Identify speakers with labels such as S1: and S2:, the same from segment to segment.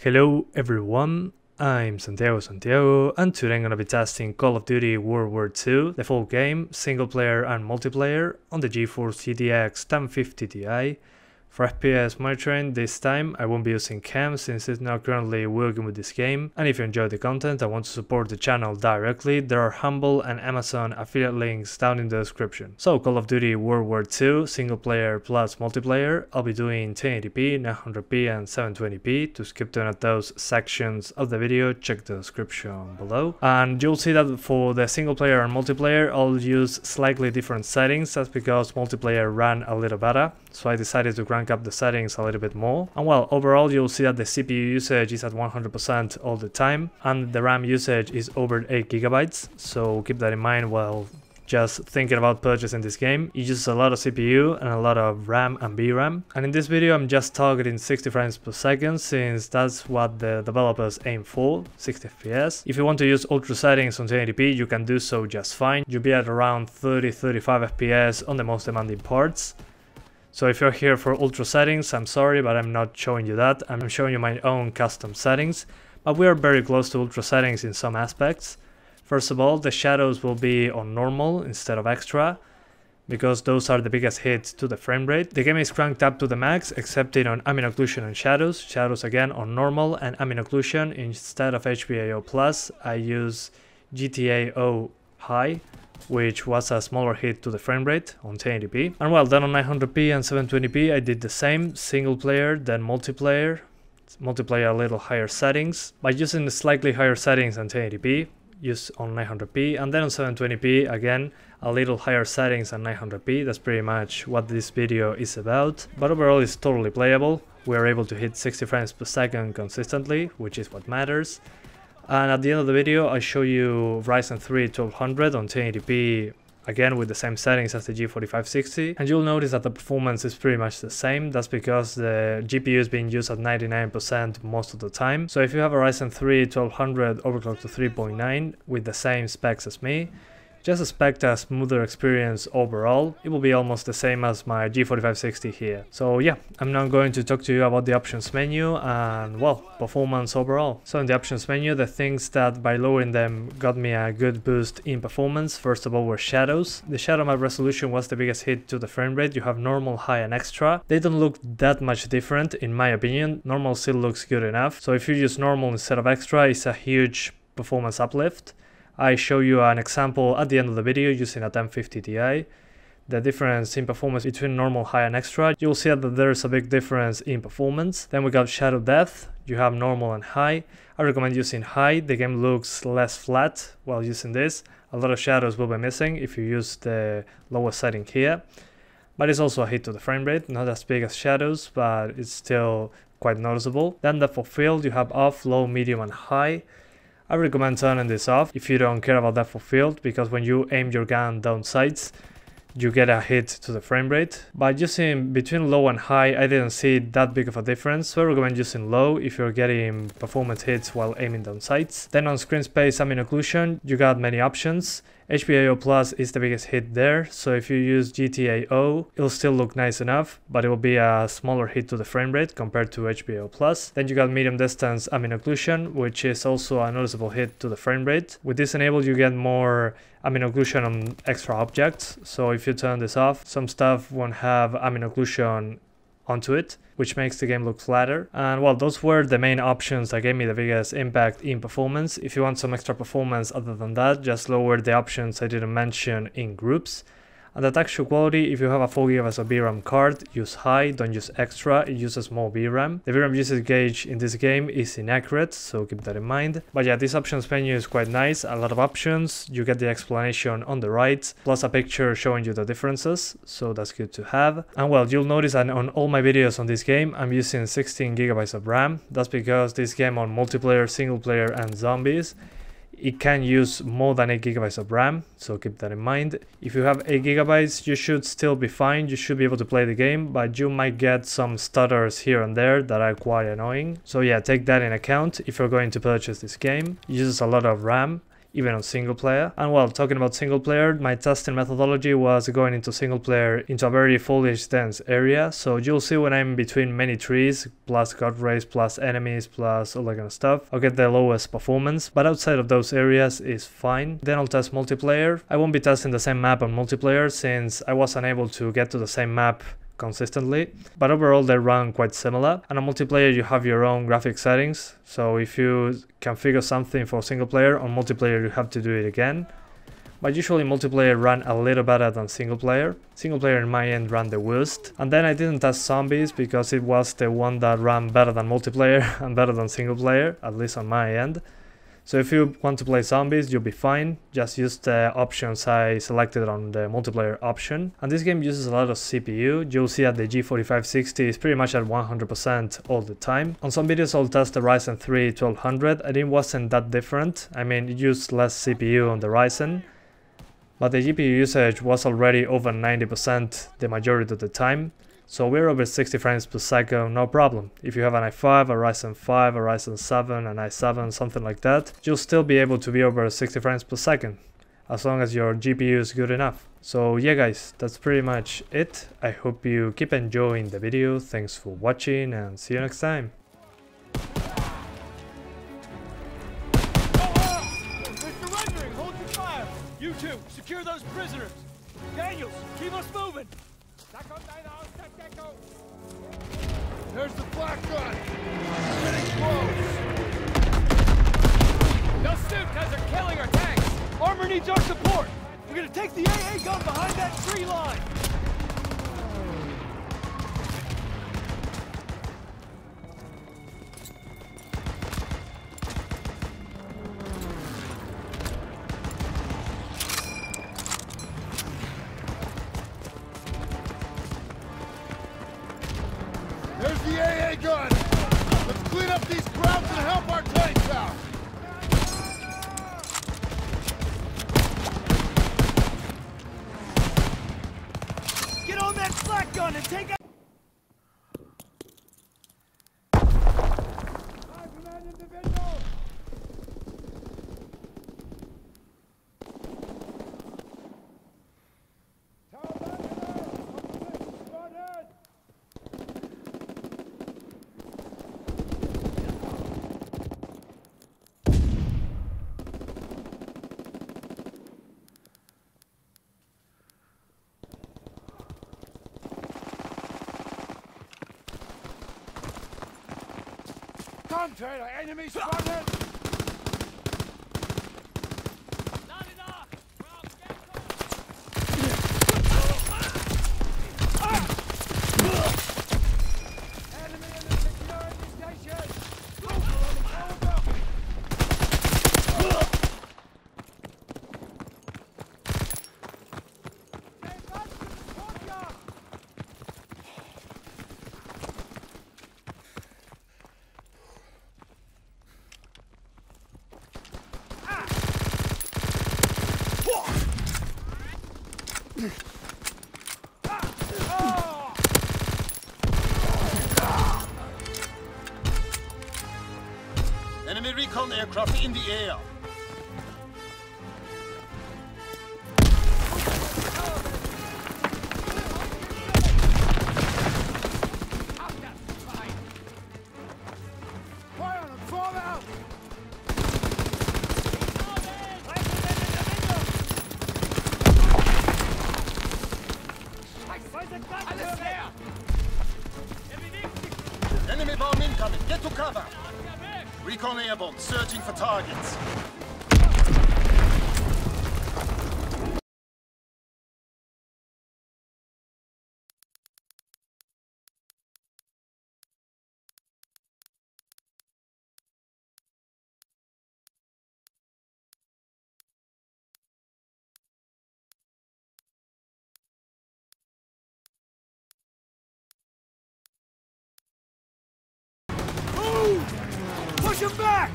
S1: Hello everyone, I'm Santiago, and today I'm gonna be testing Call of Duty World War II, the full game, single player and multiplayer, on the GeForce GTX 1050 Ti. For FPS monitoring this time, I won't be using cam since it's not currently working with this game, and if you enjoy the content and want to support the channel directly, there are Humble and Amazon affiliate links down in the description. So Call of Duty World War II, single player plus multiplayer, I'll be doing 1080p, 900p and 720p. To skip to one of those sections of the video, check the description below. And you'll see that for the single player and multiplayer, I'll use slightly different settings. That's because multiplayer ran a little better, so I decided to crank up the settings a little bit more. And well, overall you'll see that the CPU usage is at 100% all the time, and the RAM usage is over 8GB, so keep that in mind while just thinking about purchasing this game. It uses a lot of CPU and a lot of RAM and VRAM. And in this video I'm just targeting 60 frames per second since that's what the developers aim for, 60 FPS. If you want to use ultra settings on 1080p, you can do so just fine. You'll be at around 30-35 FPS on the most demanding parts. So if you're here for ultra settings, I'm sorry, but I'm not showing you that. I'm showing you my own custom settings, but we are very close to ultra settings in some aspects. First of all, the shadows will be on normal instead of extra, because those are the biggest hits to the frame rate. The game is cranked up to the max, excepting on ambient occlusion and shadows. Shadows again on normal, and ambient occlusion, instead of HBAO+, I use GTAO high, which was a smaller hit to the frame rate on 1080p. And well, then on 900p and 720p I did the same, single player, then multiplayer a little higher settings, by using the slightly higher settings than 1080p, use on 900p, and then on 720p again a little higher settings than 900p. That's pretty much what this video is about, but overall it's totally playable. We are able to hit 60 frames per second consistently, which is what matters. And at the end of the video, I show you Ryzen 3 1200 on 1080p, again with the same settings as the G4560. And you'll notice that the performance is pretty much the same. That's because the GPU is being used at 99% most of the time. So if you have a Ryzen 3 1200 overclocked to 3.9 with the same specs as me, just expect a smoother experience overall. It will be almost the same as my G4560 here. So yeah, I'm now going to talk to you about the options menu and, well, performance overall. So in the options menu, the things that by lowering them got me a good boost in performance, first of all, were shadows. The shadow map resolution was the biggest hit to the frame rate. You have normal, high and extra. They don't look that much different in my opinion. Normal still looks good enough. So if you use normal instead of extra, it's a huge performance uplift. I show you an example at the end of the video using a 1050 Ti. The difference in performance between normal, high and extra, you'll see that there's a big difference in performance. Then we got shadow depth. You have normal and high. I recommend using high. The game looks less flat while using this. A lot of shadows will be missing if you use the lowest setting here. But it's also a hit to the frame rate, not as big as shadows, but it's still quite noticeable. Then depth of field, you have off, low, medium and high. I recommend turning this off if you don't care about depth of field, because when you aim your gun down sights, you get a hit to the frame rate. By using between low and high, I didn't see that big of a difference, so I recommend using low if you're getting performance hits while aiming down sights. Then on screen space ambient occlusion, you got many options. HBAO+ is the biggest hit there, so if you use GTAO, it'll still look nice enough, but it will be a smaller hit to the frame rate compared to HBAO+. Then you got medium distance ambient occlusion, which is also a noticeable hit to the frame rate. With this enabled, you get more ambient occlusion on extra objects, so if you turn this off, some stuff won't have ambient occlusion onto it, which makes the game look flatter. And well, those were the main options that gave me the biggest impact in performance. If you want some extra performance other than that, just lower the options I didn't mention in groups. And the texture quality, if you have a 4GB of VRAM card, use high, don't use extra, it uses more VRAM. The VRAM usage gauge in this game is inaccurate, so keep that in mind. But yeah, this options menu is quite nice, a lot of options, you get the explanation on the right, plus a picture showing you the differences, so that's good to have. And well, you'll notice that on all my videos on this game, I'm using 16GB of RAM. That's because this game on multiplayer, single player and zombies, it can use more than 8GB of RAM, so keep that in mind. If you have 8GB, you should still be fine, you should be able to play the game, but you might get some stutters here and there that are quite annoying. So yeah, take that in account if you're going to purchase this game. It uses a lot of RAM. even on single player. And while talking about single player, my testing methodology was going into single player into a very foliage dense area. So you'll see when I'm between many trees, plus god rays, plus enemies, plus all that kind of stuff, I'll get the lowest performance. But outside of those areas is fine. Then I'll test multiplayer. I won't be testing the same map on multiplayer since I was unable to get to the same map consistently, but overall they run quite similar. And on multiplayer you have your own graphic settings, so if you configure something for single player, on multiplayer you have to do it again. But usually multiplayer run a little better than single player. Single player in my end ran the worst. And then I didn't test zombies because it was the one that ran better than multiplayer and better than single player, at least on my end. So if you want to play zombies, you'll be fine. Just use the options I selected on the multiplayer option. And this game uses a lot of CPU. You'll see that the G4560 is pretty much at 100% all the time. On some videos I'll test the Ryzen 3 1200 and it wasn't that different. I mean, it used less CPU on the Ryzen, but the GPU usage was already over 90% the majority of the time. So we're over 60 frames per second, no problem. If you have an i5, a Ryzen 5, a Ryzen 7, an i7, something like that, you'll still be able to be over 60 frames per second, as long as your GPU is good enough. So yeah guys, that's pretty much it. I hope you keep enjoying the video, thanks for watching and see you next time.
S2: Surrendering, hold your fire! You two, secure those prisoners! Daniels, keep us moving! There's the black gun! Getting close! No Stukas are killing our tanks! Armor needs our support! We're gonna take the AA gun behind that tree line! There's the AA gun! Let's clean up these crowds and help our tanks out! Get on that flak gun and take out... Command individual! Container, enemy spotted! Enemy recon aircraft in the air. Fire on them, fall out! Enemy bomb incoming, get to cover! Recon airborne, searching for targets. Push him back!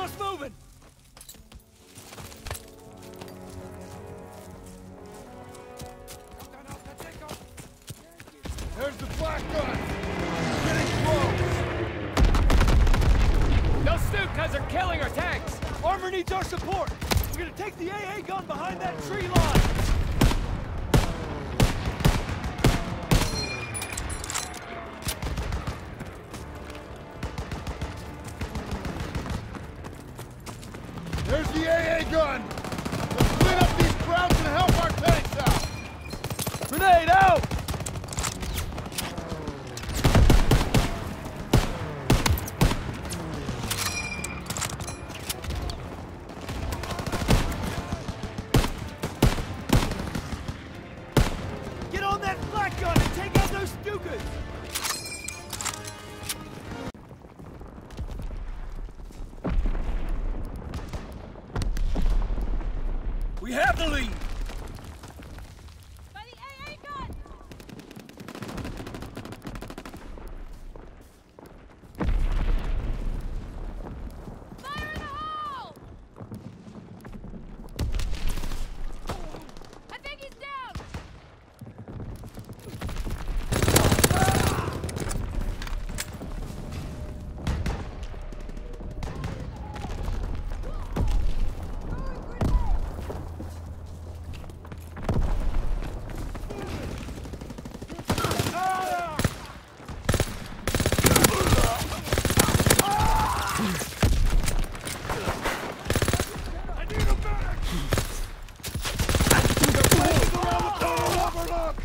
S2: us moving! There's the black gun! Getting close! Those Stukas are killing our tanks! Armor needs our support! We're gonna take the AA gun behind that tree line! There's the AA gun! Let's clean up these crowds and help our tanks out! Grenade out! Get on that black gun and take out those Stukas! We have the lead!
S3: By the AA gun! Fire in the hole! I think he's down!
S2: I need a medic! The plane's around the door! Overlook!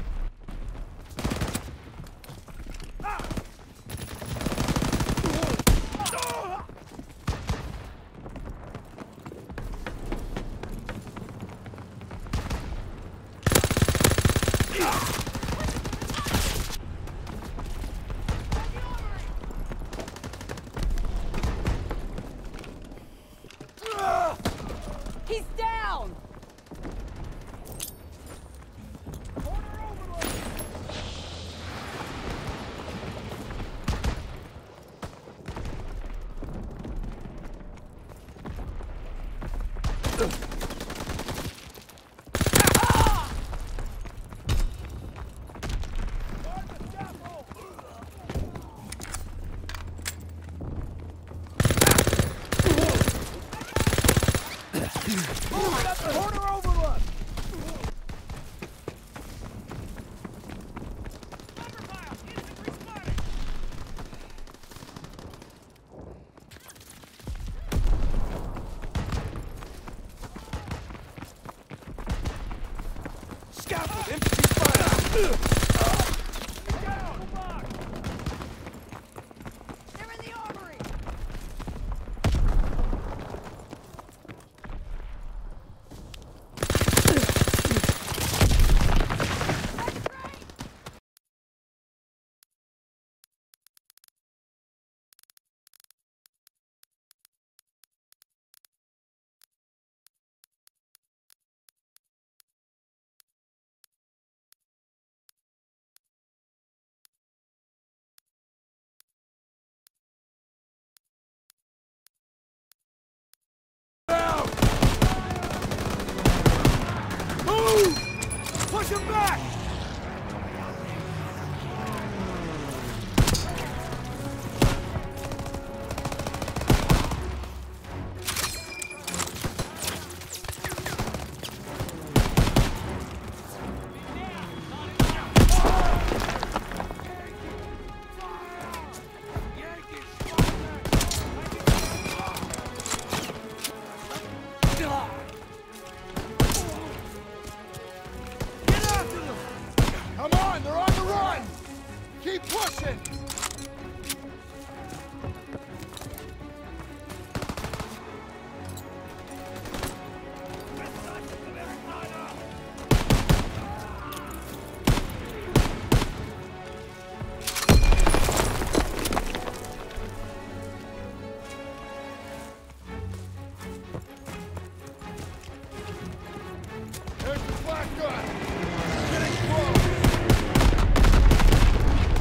S3: He's down!
S2: Corner overlook! Scaffold, infantry fire!
S3: They're in the armory!
S2: Move! Push him back! Come on, they're on the run! Keep pushing! There's the black gun! Getting close!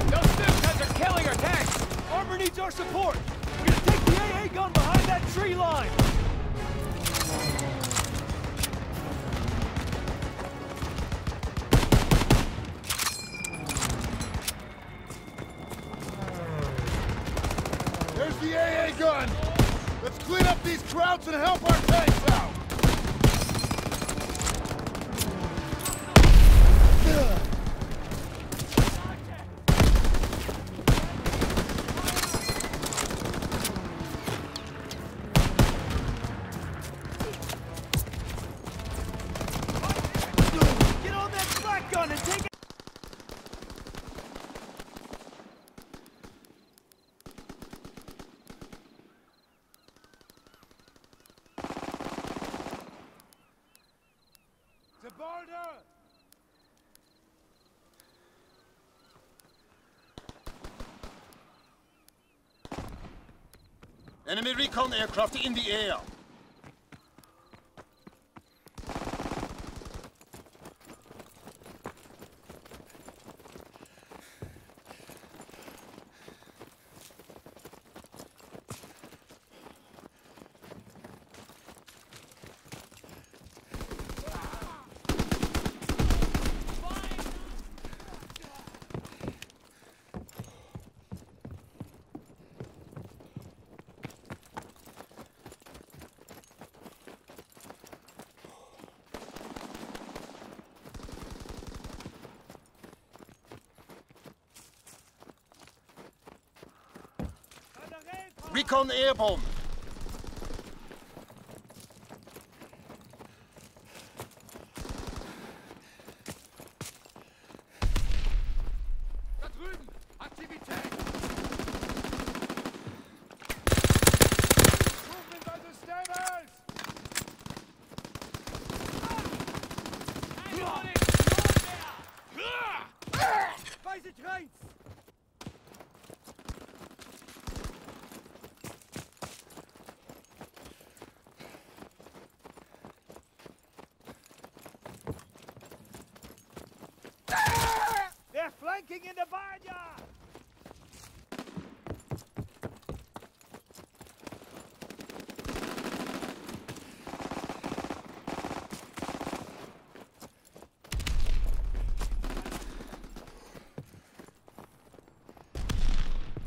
S2: Those Stukas are killing our tanks! Armor needs our support! We're gonna take the AA
S4: gun behind that tree line!
S2: There's the AA gun! Let's clean up these krauts and help our tanks out!
S4: Get on that flak gun and take it!
S2: The border! Enemy recon aircraft in the air! Recon airborne! Da drüben! Aktivität! Movement on the stables!
S4: Weise Trains! They're flanking in the barnyard!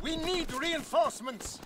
S2: We need reinforcements!